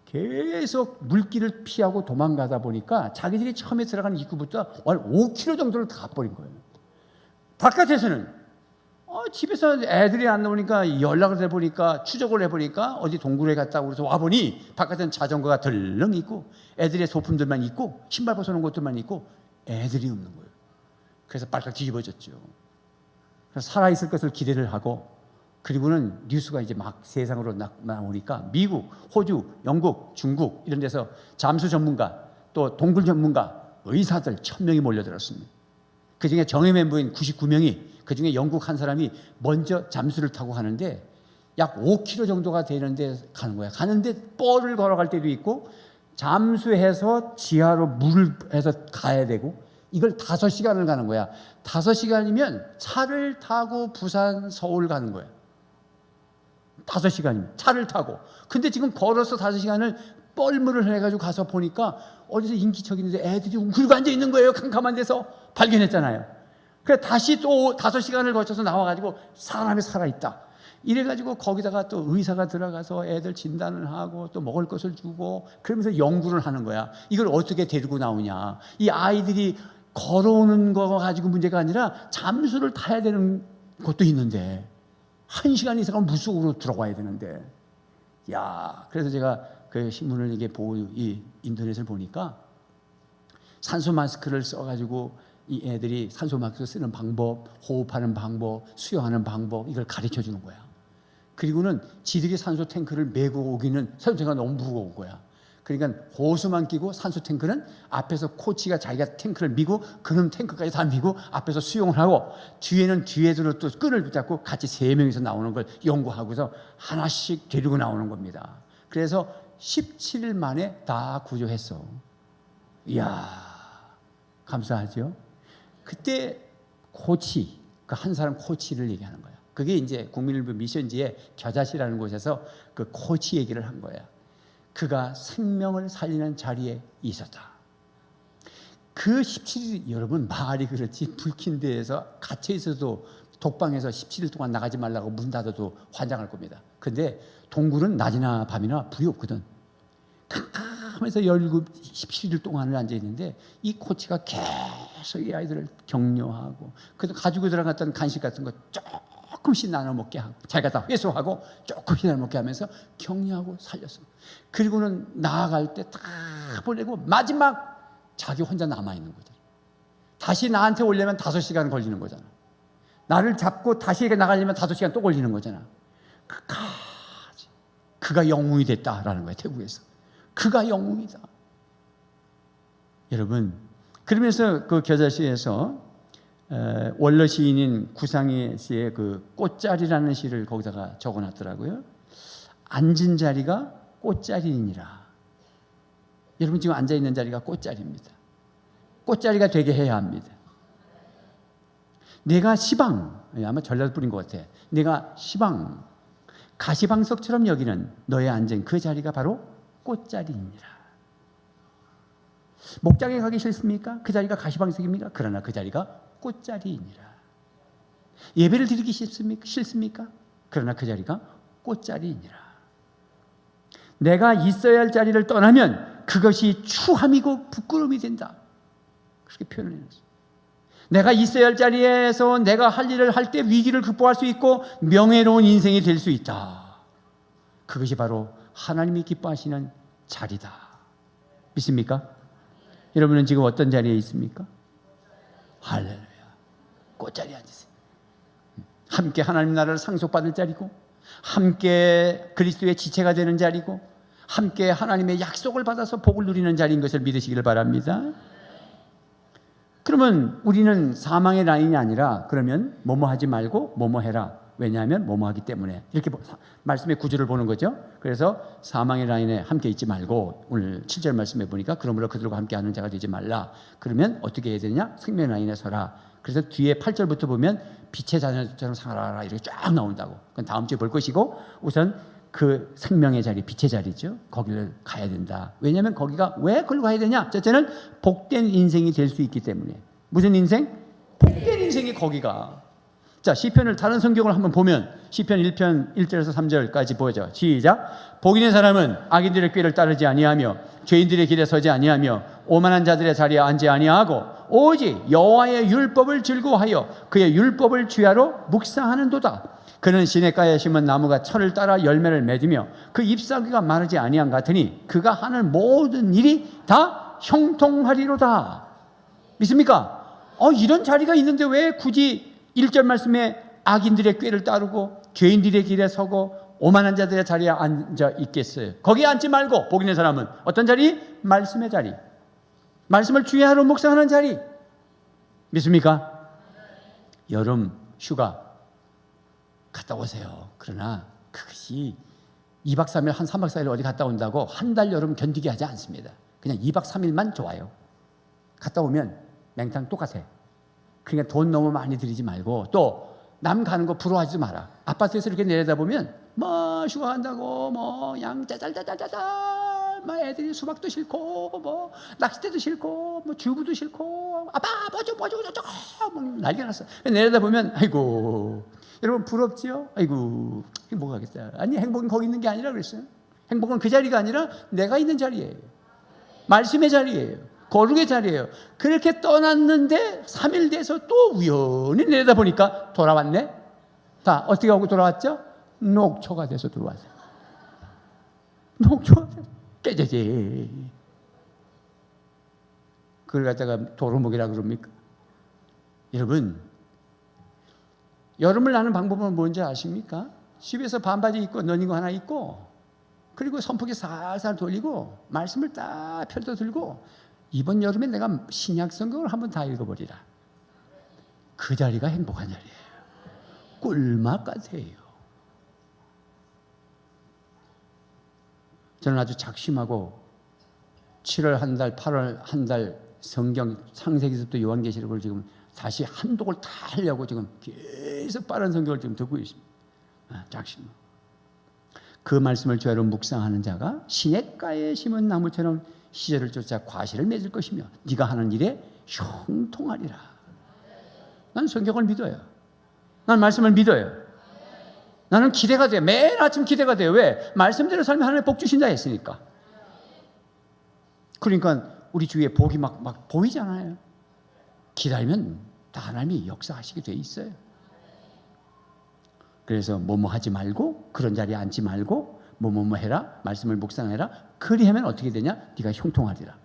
계속 물길을 피하고 도망가다 보니까 자기들이 처음에 들어가는 입구부터 5km 정도를 다 가버린 거예요. 바깥에서는 집에서 애들이 안 나오니까 연락을 해보니까 추적을 해보니까 어디 동굴에 갔다고 그래서 와보니 바깥에는 자전거가 덜렁 있고 애들의 소품들만 있고 신발 벗어놓은 것들만 있고 애들이 없는 거예요. 그래서 빨딱 뒤집어졌죠. 그래서 살아있을 것을 기대를 하고 그리고는 뉴스가 이제 막 세상으로 나오니까 미국, 호주, 영국, 중국 이런 데서 잠수 전문가 또 동굴 전문가 의사들 1000명이 몰려들었습니다. 그중에 정예 멤버인 99명이 그중에 영국 한 사람이 먼저 잠수를 타고 가는데 약 5km 정도가 되는데 가는 거야. 가는데 뻘을 걸어갈 때도 있고 잠수해서 지하로 물을 해서 가야 되고 이걸 5시간을 가는 거야. 5시간이면 차를 타고 부산, 서울 가는 거야. 5시간이면 차를 타고. 근데 지금 걸어서 5시간을 뻘물을 해가지고 가서 보니까 어디서 인기척 있는데 애들이 웅크리고 앉아 있는 거예요. 캄캄한 데서 발견했잖아요. 그래 다시 또 5시간을 거쳐서 나와가지고 사람이 살아있다. 이래가지고 거기다가 또 의사가 들어가서 애들 진단을 하고 또 먹을 것을 주고 그러면서 연구를 하는 거야. 이걸 어떻게 데리고 나오냐. 이 아이들이 걸어오는 거 가지고 문제가 아니라 잠수를 타야 되는 것도 있는데 1시간 이상은 물속으로 들어가야 되는데 그래서 제가 그 신문을 이게 보고 이 인터넷을 보니까 산소 마스크를 써가지고 이 애들이 산소 마스크 쓰는 방법, 호흡하는 방법, 수영하는 방법 이걸 가르쳐 주는 거야. 그리고는 지들이 산소 탱크를 메고 오기는 산소 탱크가 너무 무거운 거야. 그러니까 호수만 끼고 산소 탱크는 앞에서 코치가 자기가 탱크를 미고 그놈 탱크까지 다 미고 앞에서 수용을 하고 뒤에는 뒤에서 또 끈을 붙잡고 같이 3명이서 나오는 걸 연구하고서 하나씩 데리고 나오는 겁니다. 그래서 17일 만에 다 구조했어. 이야, 감사하죠? 그때 코치, 그 한 사람 코치를 얘기하는 거야. 그게 이제 국민일보 미션지의 겨자씨라는 곳에서 그 코치 얘기를 한 거야. 그가 생명을 살리는 자리에 있었다. 그 17일, 여러분 말이 그렇지 불킨 데에서 갇혀 있어도 독방에서 17일 동안 나가지 말라고 문 닫아도 환장할 겁니다. 근데 동굴은 낮이나 밤이나 불이 없거든. 캄캄해서 17일 동안을 앉아 있는데 이 코치가 계속 이 아이들을 격려하고 그래서 가지고 들어갔던 간식 같은 거 조금씩 나눠 먹게 하고 자기가 다 회수하고 조금씩 나눠 먹게 하면서 격려하고 살렸어. 그리고는 나아갈 때 다 보내고 마지막 자기 혼자 남아있는 거잖아. 다시 나한테 오려면 5시간 걸리는 거잖아. 나를 잡고 다시 나가려면 5시간 또 걸리는 거잖아. 끝까지 그가 영웅이 됐다라는 거야. 태국에서 그가 영웅이다. 여러분 그러면서 그 겨자시에서 원로 시인인 구상희 씨의 그 꽃자리라는 시를 거기다가 적어놨더라고요. 앉은 자리가 꽃자리이니라. 여러분 지금 앉아있는 자리가 꽃자리입니다. 꽃자리가 되게 해야 합니다. 내가 시방, 아마 전라도 뿌린 것 같아. 내가 시방, 가시방석처럼 여기는 너의 앉은 그 자리가 바로 꽃자리이니라. 목장에 가기 싫습니까? 그 자리가 가시방석입니까? 그러나 그 자리가 꽃자리이니라. 예배를 드리기 싫습니까? 그러나 그 자리가 꽃자리이니라. 내가 있어야 할 자리를 떠나면 그것이 추함이고 부끄러움이 된다. 그렇게 표현을 해놨어요. 내가 있어야 할 자리에서 내가 할 일을 할 때 위기를 극복할 수 있고 명예로운 인생이 될 수 있다. 그것이 바로 하나님이 기뻐하시는 자리다. 믿습니까? 여러분은 지금 어떤 자리에 있습니까? 할렐루야. 꽃자리에 앉으세요. 함께 하나님 나라를 상속받을 자리고 함께 그리스도의 지체가 되는 자리고 함께 하나님의 약속을 받아서 복을 누리는 자리인 것을 믿으시기를 바랍니다. 그러면 우리는 사망의 라인이 아니라 그러면 뭐뭐 하지 말고 뭐뭐 해라. 왜냐하면 뭐뭐 하기 때문에. 이렇게 말씀의 구조를 보는 거죠. 그래서 사망의 라인에 함께 있지 말고, 오늘 7절 말씀에 보니까 그러므로 그들과 함께 하는 자가 되지 말라. 그러면 어떻게 해야 되냐? 생명의 라인에 서라. 그래서 뒤에 8절부터 보면 빛의 자녀처럼 살아라 이렇게 쫙 나온다고. 그건 다음 주에 볼 것이고, 우선 그 생명의 자리, 빛의 자리죠. 거기를 가야 된다. 왜냐하면 거기가 왜 그걸 가야 되냐? 첫째는 복된 인생이 될 수 있기 때문에. 무슨 인생? 복된 인생이 거기가. 자, 시편을 다른 성경을 한번 보면 시편 1편 1절에서 3절까지 보죠. 시작. 복 있는 사람은 악인들의 꾀를 따르지 아니하며 죄인들의 길에 서지 아니하며 오만한 자들의 자리에 앉지 아니하고 오직 여호와의 율법을 즐거워하여 그의 율법을 주야로 묵상하는도다. 그는 시냇가에 심은 나무가 철을 따라 열매를 맺으며 그 잎사귀가 마르지 아니한 같으니 그가 하는 모든 일이 다 형통하리로다. 믿습니까? 이런 자리가 있는데 왜 굳이 1절 말씀에 악인들의 꾀를 따르고 죄인들의 길에 서고 오만한 자들의 자리에 앉아 있겠어요? 거기에 앉지 말고 복 있는 사람은 어떤 자리? 말씀의 자리. 말씀을 주야로 묵상하는 자리. 믿습니까? 여름 휴가 갔다 오세요. 그러나 그것이 2박 3일 한 3박 4일 어디 갔다 온다고 한 달 여름 견디게 하지 않습니다. 그냥 2박 3일만 좋아요. 갔다 오면 맹탕 똑같아. 그러니까 돈 너무 많이 들이지 말고 또 남 가는 거 부러워하지 마라. 아파트에서 이렇게 내려다보면 뭐 휴가 간다고 뭐 양 짜잘짜잘짜잘 뭐 애들이 수박도 싫고 뭐 낚싯대도 싫고 뭐 주부도 싫고 아빠 뭐저뭐 난리가 났어. 내려다보면 아이고 여러분 부럽지요? 아이고 행복하겠다. 아니 행복은 거기 있는 게 아니라 그랬어요. 행복은 그 자리가 아니라 내가 있는 자리예요. 말씀의 자리예요. 거룩의 자리예요. 그렇게 떠났는데 3일 돼서 또 우연히 내려다보니까 돌아왔네. 다 어떻게 하고 돌아왔죠? 녹초가 돼서 들어왔어요. 녹초가 돼서 깨져지. 그걸 갖다가 도루묵이라 그럽니까? 여러분 여름을 나는 방법은 뭔지 아십니까? 집에서 반바지 입고 너닝 거 하나 입고 그리고 선풍기 살살 돌리고 말씀을 딱 펼쳐 들고 이번 여름에 내가 신약 성경을 한번 다 읽어버리라. 그 자리가 행복한 자리예요. 꿀맛 같아요. 저는 아주 작심하고 7월 한 달, 8월 한 달 성경 창세기서부터 요한계시록을 지금 다시 한독을 다 하려고 지금 계속 빠른 성경을 지금 듣고 있습니다. 작심. 그 말씀을 주야로 묵상하는 자가 시냇가에 심은 나무처럼 시절을 쫓아 과실을 맺을 것이며 네가 하는 일에 형통하리라. 난 성경을 믿어요. 난 말씀을 믿어요. 나는 기대가 돼요. 매일 아침 기대가 돼요. 왜? 말씀대로 살면 하나님 복 주신다 했으니까. 그러니까 우리 주위에 복이 막 보이잖아요. 기다리면 다 하나님이 역사하시게 돼 있어요. 그래서 뭐뭐 하지 말고 그런 자리에 앉지 말고 뭐뭐뭐 해라. 말씀을 묵상해라. 그리하면 어떻게 되냐? 네가 형통하리라.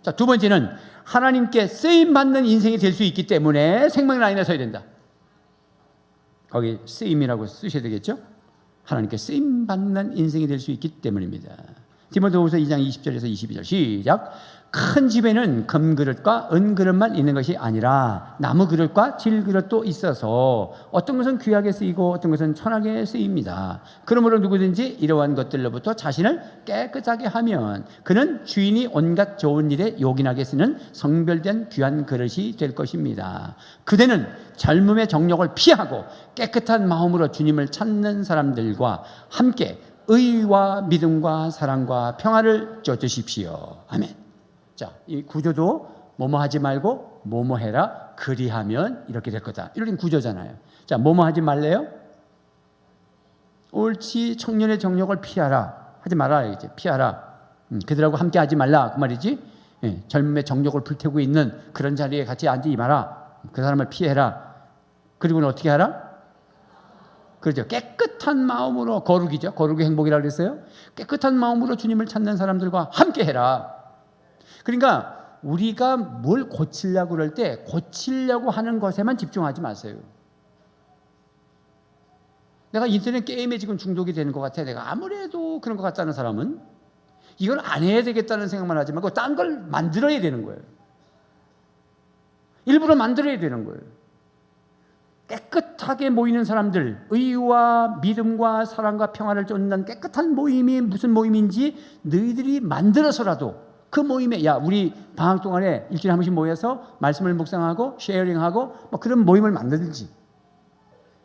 자, 두 번째는 하나님께 쓰임받는 인생이 될 수 있기 때문에 생명의 라인에 서야 된다. 거기 쓰임이라고 쓰셔야 되겠죠? 하나님께 쓰임받는 인생이 될 수 있기 때문입니다. 디모데후서 2장 20절에서 22절 시작. 큰 집에는 금그릇과 은그릇만 있는 것이 아니라 나무그릇과 질그릇도 있어서 어떤 것은 귀하게 쓰이고 어떤 것은 천하게 쓰입니다. 그러므로 누구든지 이러한 것들로부터 자신을 깨끗하게 하면 그는 주인이 온갖 좋은 일에 요긴하게 쓰는 성별된 귀한 그릇이 될 것입니다. 그대는 젊음의 정욕을 피하고 깨끗한 마음으로 주님을 찾는 사람들과 함께 의와 믿음과 사랑과 평화를 쫓으십시오. 아멘. 자, 이 구조도 뭐뭐 하지 말고 뭐뭐 해라. 그리하면 이렇게 될 거다. 이런 구조잖아요. 자, 뭐뭐 하지 말래요? 옳지. 청년의 정욕을 피하라. 하지 말아야 이제 피하라. 그들하고 함께 하지 말라. 그 말이지. 예, 젊음의 정욕을 불태우고 있는 그런 자리에 같이 앉지 마라. 그 사람을 피해라. 그리고는 어떻게 하라? 그렇죠. 깨끗한 마음으로 거룩이죠. 거룩의 행복이라고 그랬어요. 깨끗한 마음으로 주님을 찾는 사람들과 함께 해라. 그러니까 우리가 뭘 고치려고 그럴 때 고치려고 하는 것에만 집중하지 마세요. 내가 인터넷 게임에 지금 중독이 되는 것 같아. 내가 아무래도 그런 것 같다는 사람은 이걸 안 해야 되겠다는 생각만 하지 말고 딴 걸 만들어야 되는 거예요. 일부러 만들어야 되는 거예요. 깨끗하게 모이는 사람들, 의와 믿음과 사랑과 평화를 쫓는 깨끗한 모임이 무슨 모임인지 너희들이 만들어서라도 그 모임에, 야, 우리 방학 동안에 일주일에 한 번씩 모여서 말씀을 묵상하고 쉐어링하고 뭐 그런 모임을 만들든지,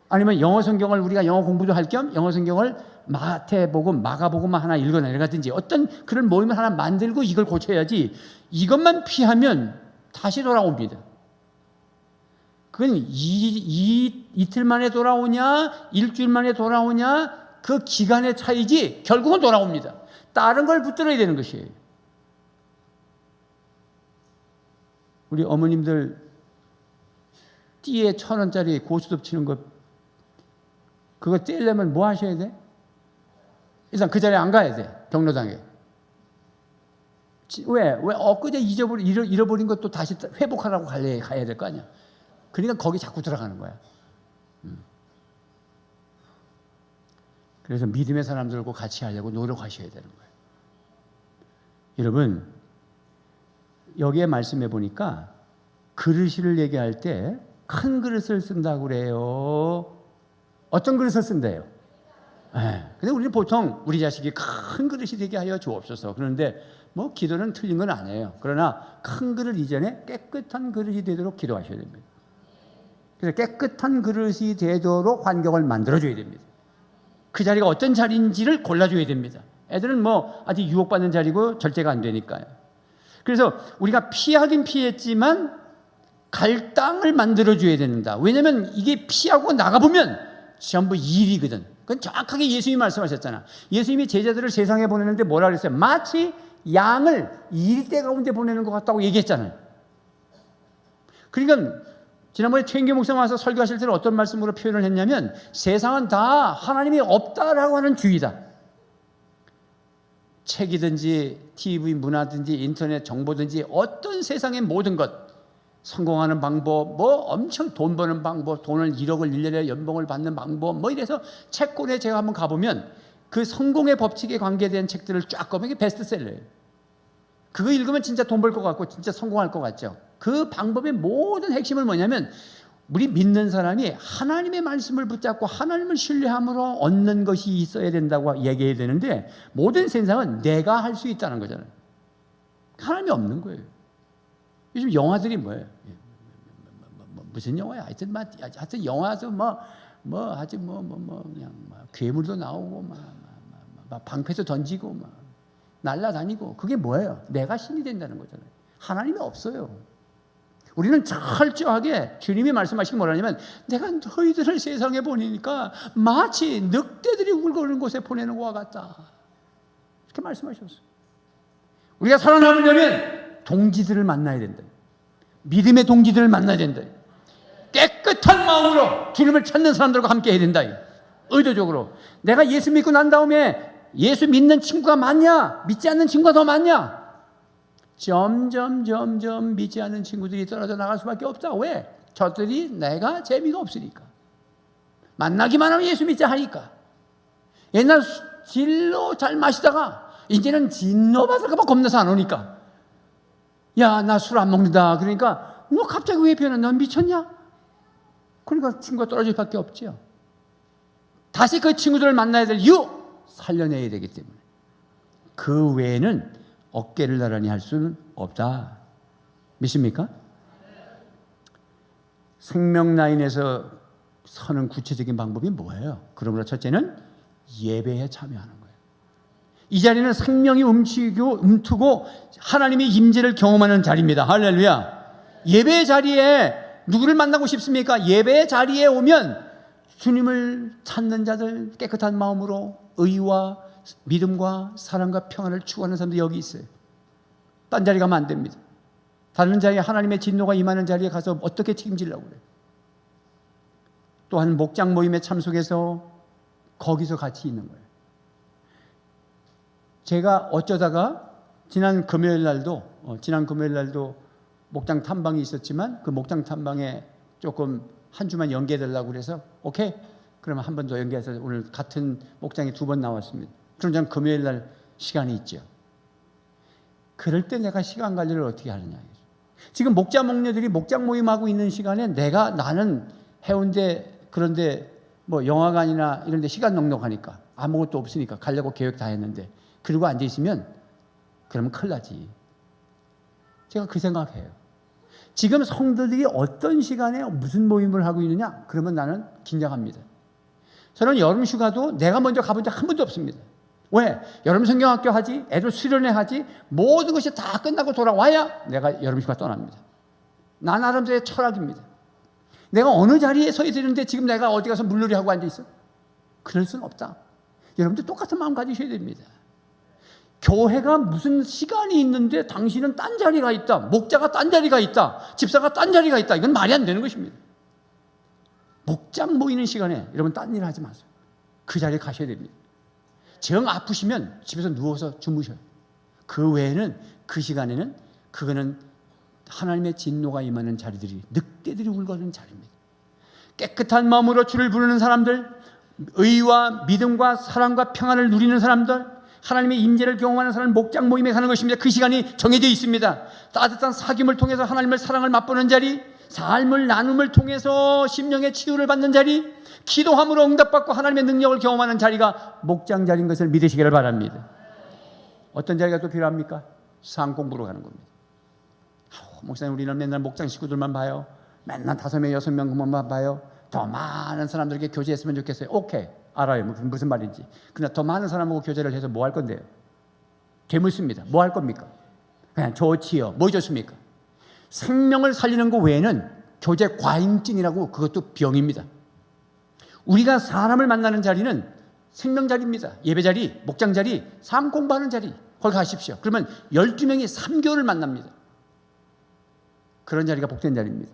아니면 영어 성경을 우리가 영어 공부도 할 겸 영어 성경을 마태복음, 마가복음만 하나 읽어 내려가든지 어떤 그런 모임을 하나 만들고 이걸 고쳐야지, 이것만 피하면 다시 돌아옵니다. 그건 이틀 만에 돌아오냐 일주일 만에 돌아오냐 그 기간의 차이지 결국은 돌아옵니다. 다른 걸 붙들어야 되는 것이에요. 우리 어머님들 띠에 1,000원짜리 고스톱 치는 거 그거 떼려면 뭐 하셔야 돼? 일단 그 자리에 안 가야 돼. 경로당에. 왜 엊그제 잃어버린 것도 다시 회복하라고 가야 될 거 아니야. 그러니까 거기 자꾸 들어가는 거야. 그래서 믿음의 사람들과 같이 하려고 노력하셔야 되는 거예요. 여러분, 여기에 말씀해 보니까 그릇을 얘기할 때 큰 그릇을 쓴다고 그래요. 어떤 그릇을 쓴대요? 근데 우리는 보통 우리 자식이 큰 그릇이 되게 하여 주옵소서. 그런데 뭐 기도는 틀린 건 아니에요. 그러나 큰 그릇 이전에 깨끗한 그릇이 되도록 기도하셔야 됩니다. 그래서 깨끗한 그릇이 되도록 환경을 만들어줘야 됩니다. 그 자리가 어떤 자리인지를 골라줘야 됩니다. 애들은 뭐 아직 유혹받는 자리고 절제가 안 되니까요. 그래서 우리가 피하긴 피했지만 갈당을 만들어줘야 된다. 왜냐하면 이게 피하고 나가보면 전부 일이거든. 그건 정확하게 예수님이 말씀하셨잖아. 예수님이 제자들을 세상에 보내는데 뭐라 그랬어요? 마치 양을 일대 가운데 보내는 것 같다고 얘기했잖아요. 그러니까 지난번에 최인규 목사님 와서 설교하실 때는 어떤 말씀으로 표현을 했냐면 세상은 다 하나님이 없다라고 하는 주의다. 책이든지 TV 문화든지 인터넷 정보든지 어떤 세상의 모든 것, 성공하는 방법, 뭐 엄청 돈 버는 방법, 돈을 1억을 1년에 연봉을 받는 방법, 뭐 이래서 책권에 제가 한번 가보면 그 성공의 법칙에 관계된 책들을 쫙 꺼보면 이게 베스트셀러예요. 그거 읽으면 진짜 돈 벌 것 같고 진짜 성공할 것 같죠. 그 방법의 모든 핵심은 뭐냐면 우리 믿는 사람이 하나님의 말씀을 붙잡고 하나님을 신뢰함으로 얻는 것이 있어야 된다고 얘기해야 되는데 모든 세상은 내가 할 수 있다는 거잖아요. 하나님이 없는 거예요. 요즘 영화들이 뭐예요? 무슨 영화야? 하여튼 영화도 그냥 괴물도 나오고 방패도 던지고 날라다니고 그게 뭐예요? 내가 신이 된다는 거잖아요. 하나님이 없어요. 우리는 철저하게 주님이 말씀하신 뭐라냐면 내가 너희들을 세상에 보내니까 마치 늑대들이 울거리는 곳에 보내는 것과 같다. 이렇게 말씀하셨어요. 우리가 살아남으려면 동지들을 만나야 된다. 믿음의 동지들을 만나야 된다. 깨끗한 마음으로 주님을 찾는 사람들과 함께 해야 된다. 의도적으로. 내가 예수 믿고 난 다음에 예수 믿는 친구가 많냐? 믿지 않는 친구가 더 많냐? 점점 믿지 않는 친구들이 떨어져 나갈 수밖에 없다. 왜? 저들이 내가 재미가 없으니까. 만나기만 하면 예수 믿자 하니까. 옛날 진로 잘 마시다가 이제는 진로 받을까 봐 겁나서 안 오니까. 야, 나 술 안 먹는다. 그러니까 너 갑자기 왜 변해? 넌 미쳤냐? 그러니까 친구가 떨어질 수밖에 없죠. 다시 그 친구들을 만나야 될 이유 살려내야 되기 때문에. 그 외에는 어깨를 나란히 할 수는 없다. 믿습니까? 생명라인에서 서는 구체적인 방법이 뭐예요? 그러므로 첫째는 예배에 참여하는 거예요. 이 자리는 생명이 움트고 하나님의 임재를 경험하는 자리입니다. 할렐루야. 예배의 자리에 누구를 만나고 싶습니까? 예배의 자리에 오면 주님을 찾는 자들, 깨끗한 마음으로 의와 믿음과 사랑과 평안을 추구하는 사람들이 여기 있어요. 딴 자리 가면 안 됩니다. 다른 자리에 하나님의 진노가 임하는 자리에 가서 어떻게 책임지려고 그래요? 또한 목장 모임에 참석해서 거기서 같이 있는 거예요. 제가 어쩌다가 지난 금요일 날도 목장 탐방이 있었지만 그 목장 탐방에 조금 한 주만 연계해달라고 그래서 오케이? 그러면 한 번 더 연계해서 오늘 같은 목장에 2번 나왔습니다. 그럼 저는 금요일 날 시간이 있죠. 그럴 때 내가 시간 관리를 어떻게 하느냐. 지금 목자 목녀들이 목장 모임하고 있는 시간에 나는 해운대 그런데 뭐 영화관이나 이런 데 시간 넉넉하니까 아무것도 없으니까 가려고 계획 다 했는데 그러고 앉아 있으면 그러면 큰일 나지. 제가 그 생각해요. 지금 성도들이 어떤 시간에 무슨 모임을 하고 있느냐? 그러면 나는 긴장합니다. 저는 여름 휴가도 내가 먼저 가본 적 한 번도 없습니다. 왜? 여름 성경학교 하지, 애들 수련회 하지, 모든 것이 다 끝나고 돌아와야 내가 여름 휴가 떠납니다. 나 나름대로의 철학입니다. 내가 어느 자리에 서야 되는데 지금 내가 어디 가서 물놀이 하고 앉아 있어? 그럴 수는 없다. 여러분들 똑같은 마음 가지셔야 됩니다. 교회가 무슨 시간이 있는데 당신은 딴 자리가 있다. 목자가 딴 자리가 있다. 집사가 딴 자리가 있다. 이건 말이 안 되는 것입니다. 목장 모이는 시간에 여러분 딴 일 하지 마세요. 그 자리에 가셔야 됩니다. 정 아프시면 집에서 누워서 주무셔요. 그 외에는 그 시간에는 그거는 하나님의 진노가 임하는 자리들이 늑대들이 울거리는 자리입니다. 깨끗한 마음으로 주를 부르는 사람들, 의와 믿음과 사랑과 평안을 누리는 사람들, 하나님의 임재를 경험하는 사람은 목장 모임에 가는 것입니다. 그 시간이 정해져 있습니다. 따뜻한 사귐을 통해서 하나님의 사랑을 맛보는 자리, 삶을 나눔을 통해서 심령의 치유를 받는 자리, 기도함으로 응답받고 하나님의 능력을 경험하는 자리가 목장 자리인 것을 믿으시기를 바랍니다. 어떤 자리가 또 필요합니까? 상공부로 가는 겁니다. 목사님, 우리는 맨날 목장 식구들만 봐요. 맨날 5명, 6명 그만 봐요. 더 많은 사람들에게 교제했으면 좋겠어요. 오케이, 알아요. 무슨 말인지. 그러나 더 많은 사람하고 교제를 해서 뭐 할 건데요? 되묻습니다. 뭐 할 겁니까? 그냥 좋지요. 뭐 좋습니까? 생명을 살리는 것 외에는 교제 과잉증이라고, 그것도 병입니다. 우리가 사람을 만나는 자리는 생명 자리입니다. 예배 자리, 목장 자리, 삶 공부하는 자리, 거기 가십시오. 그러면 12명이 3개월을 만납니다. 그런 자리가 복된 자리입니다.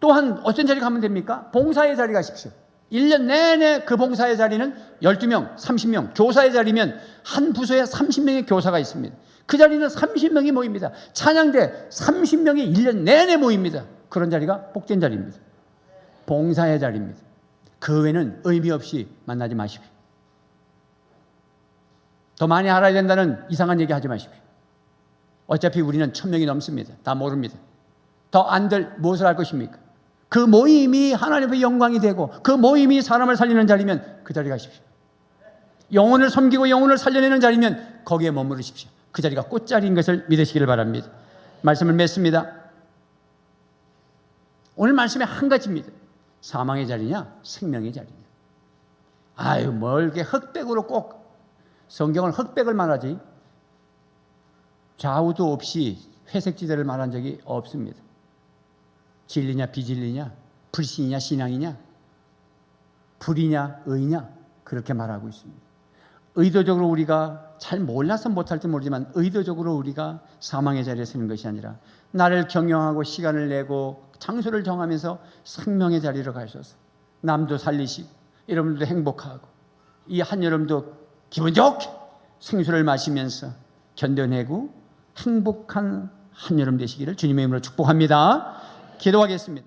또한 어떤 자리 가면 됩니까? 봉사의 자리 가십시오. 1년 내내 그 봉사의 자리는 12명, 30명, 교사의 자리면 한 부서에 30명의 교사가 있습니다. 그 자리는 30명이 모입니다. 찬양대 30명이 1년 내내 모입니다. 그런 자리가 복된 자리입니다. 봉사의 자리입니다. 그 외에는 의미 없이 만나지 마십시오. 더 많이 알아야 된다는 이상한 얘기 하지 마십시오. 어차피 우리는 1000명이 넘습니다. 다 모릅니다. 더 안들 무엇을 할 것입니까? 그 모임이 하나님의 영광이 되고 그 모임이 사람을 살리는 자리면 그 자리 가십시오. 영혼을 섬기고 영혼을 살려내는 자리면 거기에 머무르십시오. 그 자리가 꽃자리인 것을 믿으시기를 바랍니다. 말씀을 맺습니다. 오늘 말씀이 한 가지입니다. 사망의 자리냐 생명의 자리냐. 아유, 뭘 이렇게 흑백으로 꼭 성경은 흑백을 말하지 좌우도 없이 회색지대를 말한 적이 없습니다. 진리냐 비진리냐, 불신이냐 신앙이냐, 불이냐 의냐, 그렇게 말하고 있습니다. 의도적으로 우리가 잘 몰라서 못할지 모르지만 의도적으로 우리가 사망의 자리에 서는 것이 아니라 나를 경영하고 시간을 내고 장소를 정하면서 생명의 자리로 가셔서 남도 살리시고 여러분들도 행복하고 이 한여름도 기분 좋게 생수를 마시면서 견뎌내고 행복한 한여름 되시기를 주님의 이름으로 축복합니다. 기도하겠습니다.